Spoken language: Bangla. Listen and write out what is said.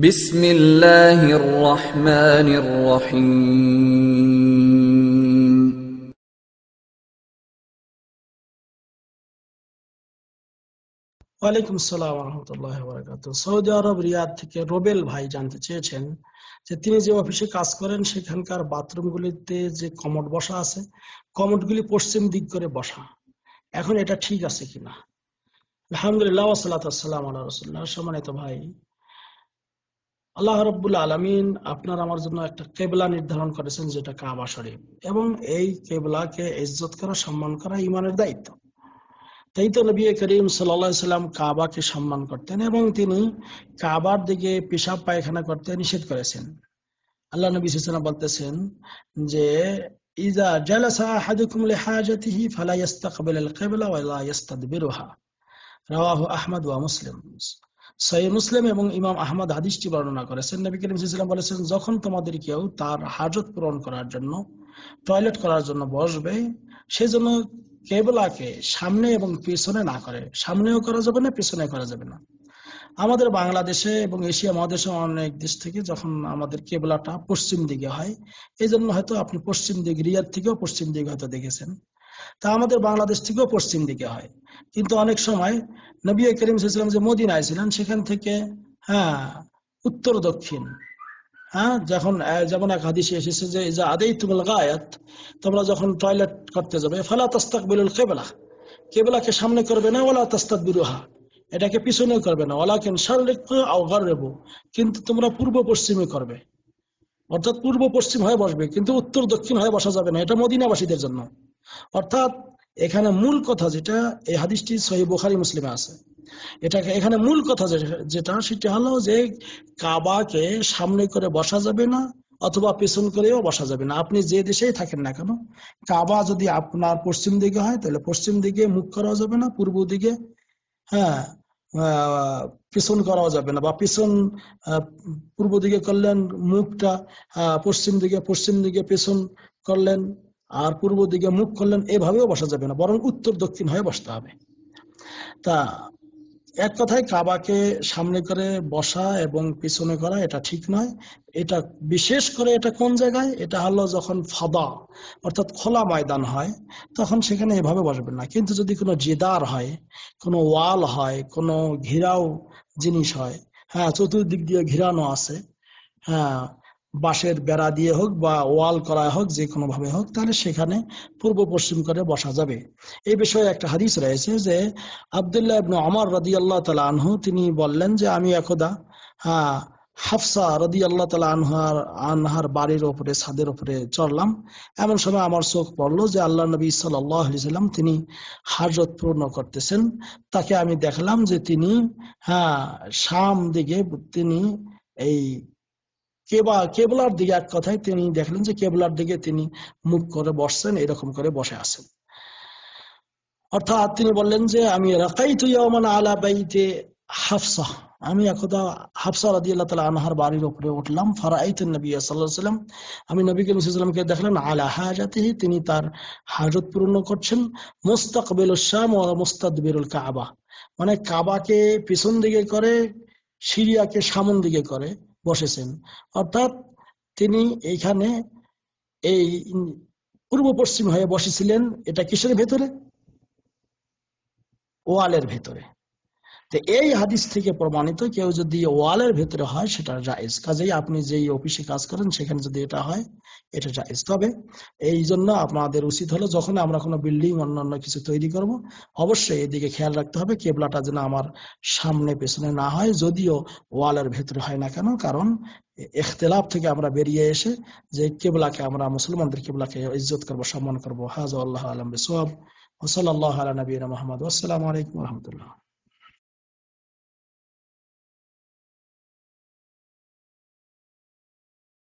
বিসমিল্লাহির রহমানির রহিম। ওয়ালাইকুম আসসালাম রহমতুল্লাহ বারাকাতুহু। সৌদি আরব রিয়াদ থেকে রোবেল ভাই জানতে চেয়েছেন যে তিনি যে অফিসে কাজ করেন সেখানকার বাথরুমগুলিতে যে কমোড বসা আছে, কমোডগুলি পশ্চিম দিক করে বসা, এখন এটা ঠিক আছে কিনা? আলহামদুলিল্লাহ ওয়াসসালাতু ওয়াসসালামু আলা রাসূলিল্লাহ। সম্মানিত ভাই, আল্লাহ রাব্বুল আলামিন আপনার আমার জন্য একটা কেবলা নির্ধারণ করেছেন যেটা কাবা শরীফ, এবং এই কেবলাকে ইজ্জত করা, সম্মান করা ঈমানের দায়িত্ব। তাই তো নবী করিম সাল্লাল্লাহু আলাইহি সাল্লাম কাবাকে সম্মান করতেন এবং তিনি কাবার দিকে পেশাব পায়খানা করতে নিষেধ করেছেন। আল্লাহ নবী সাল্লাল্লাহু আলাইহি ওয়াসাল্লাম বলতেছেন যে ইযা জালাসা আহাদুকুম লিহাজাতিহি ফালা ইস্তাকবিলাল কিবলা ওয়া লা ইস্তাদবিরুহা, রাওয়াহু আহমদ ওয়া মুসলিম। সহিহ মুসলিম এবং ইমাম আহমদ হাদিসটি বর্ণনা করেছেন। নবী করিম সাল্লাল্লাহু আলাইহি ওয়াসাল্লাম বলেছেন, যখন তোমাদের কেউ তার হাজত পূরণ করার জন্য, টয়লেট করার জন্য বসবে, সেজন্য কেবলাকে সামনে এবং পিছনে না করে, সামনেও করা যাবে না, পিছনে করা যাবে না। আমাদের বাংলাদেশে এবং এশিয়া মহাদেশে অনেক দেশ থেকে যখন আমাদের কেবলাটা পশ্চিম দিকে হয়, এই জন্য হয়তো আপনি পশ্চিম দিক, রিয়াদ থেকেও পশ্চিম দিকে হয়তো দেখেছেন, তা আমাদের বাংলাদেশ থেকেও পশ্চিম দিকে হয়। কিন্তু অনেক সময় নবী করিম সাল্লাল্লাহু আলাইহি ওয়াসাল্লাম যে মদিনায় ছিলেন সেখান থেকে উত্তর দক্ষিণ, যেমন এক হাদিসে এসেছে যে ইজা আদাইতুমুল গায়াত, তোমরা যখন টয়লেট করতে যাবে, ফালা তাস্তাকবিলুল কিবলা, কিবলাকে সামনে করবে না, ওয়ালা তাস্তাদবিরুহা, এটাকে পিছনে করবে না, ওয়ালাকিন শাররিকু আও গাররিবু, কিন্তু তোমরা পূর্ব পশ্চিমে করবে, অর্থাৎ পূর্ব পশ্চিম হয়ে বসবে, কিন্তু উত্তর দক্ষিণ হয়ে বসা যাবে না। এটা মদিনাবাসীদের জন্য। অর্থাৎ এখানে মূল কথা যেটা, এই হাদিসটি সহিহ বুখারী মুসলিমে আছে, এখানে মূল কথা যেটা সেটা হলো যে কাবাকে সামনে করে বসা যাবে না, অথবা পেছন করেও বসা যাবে না। আপনি যে দেশেই থাকেন না কেন, কাবা যদি আপনার পশ্চিম দিকে হয় তাহলে পশ্চিম দিকে মুখ করা যাবে না, পূর্ব দিকে হ্যাঁ পিছন করাও যাবে না, বা পিছন পূর্ব দিকে করলেন, মুখটা পশ্চিম দিকে পেছন করলেন, আর পূর্ব দিকে মুখ করলেন, এভাবেও বসা যাবে না, বরং উত্তর দক্ষিণ হয়ে বসতে হবে। তা এক কথায় কাবাকে সামনে করে বসা এবং পিছনে করা এটা ঠিক নয়। এটা বিশেষ করে এটা কোন জায়গায়, এটা হলো যখন ফাদা অর্থাৎ খোলা ময়দান হয়, তখন সেখানে এভাবে বসবেন না। কিন্তু যদি কোনো জিদার হয়, কোনো ওয়াল হয়, কোনো ঘিরাও জিনিস হয়, চতুর্দিক দিয়ে ঘিরানো আছে, হ্যাঁ বাঁশের বেড়া দিয়ে হোক বা ওয়াল করা হোক, যে কোনো ভাবে হোক, তাহলে সেখানে পূর্ব পশ্চিম করে বসা যাবে। এই বিষয়ে একটা হাদিস রয়েছে যে আব্দুল্লাহ ইবনে ওমর রাদিয়াল্লাহু তাআলা আনহু তিনি বললেন যে আমি একদা হাফসা রাদিয়াল্লাহু তাআলা আনহার বাড়ির উপরে, ছাদের উপরে চড়লাম। এমন সময় আমার চোখ পড়লো যে আল্লাহ নবী সাল্লাল্লাহু আলাইহি ওয়াসাল্লাম তিনি হাজত পূর্ণ করতেছেন। তাকে আমি দেখলাম যে তিনি শাম দিকে, তিনি এই কেবলার দিকে, এক কথায় তিনি দেখলেন যে কেবলার দিকে তিনি মুখ করে বসছেন, এরকম করে বসে আছেন। অর্থাৎ তিনি বললেন যে আমি রাকাইতু ইয়াওমান আলা বাইতে হাফসা, আমি একদা হাফসা রাদিয়াল্লাহু তাআলা আনহার বাড়ির উপরে উঠলাম। ফারাআইতুন নবী সাল্লাল্লাহু আলাইহি ওয়াসাল্লাম, আমি নবী করিম সাল্লাল্লাহু আলাইহি ওয়াসাল্লামকে দেখলাম আলা হাজাতিহি, তিনি তার হাজত পূর্ণ করছেন, মুস্তাকবিলুশ শাম ওয়া মুস্তাদবিরুল কাবা, মানে কাবাকে পিছন দিকে করে, সিরিয়াকে সামন দিকে করে বসেছেন। অর্থাৎ তিনি এইখানে এই পূর্ব পশ্চিম হয়ে বসেছিলেন। এটা কিসের ভেতরে? ওয়ালের ভেতরে। তো এই হাদিস থেকে প্রমাণিত, কেউ যদি ওয়ালের ভেতরে হয় সেটা জায়েজ। কাজেই আপনি যেই অফিসে কাজ করেন সেখানে যদি এটা হয়, এটা জায়েজ। তবে এই জন্য আপনাদের উচিত হলো যখন আমরা কোনো বিল্ডিং অন্যান্য কিছু তৈরি করব, অবশ্যই এদিকে খেয়াল রাখতে হবে কেবলাটা যেন আমার সামনে পেছনে না হয়, যদিও ওয়ালের ভেতরে হয় না কেন। কারণ ইখতিলাফ থেকে আমরা বেরিয়ে এসে যে কেবলাকে, আমরা মুসলমানদের কেবলাকে ইজ্জত করবো, সম্মান করবো। হাযা আল্লাহু আ'লাম বিসওয়াব। ওয়া সাল্লাল্লাহু আলা নবিয়িনা মুহাম্মদ। ওয়া আসসালামু আলাইকুম ওয়া রাহমাতুল্লাহ।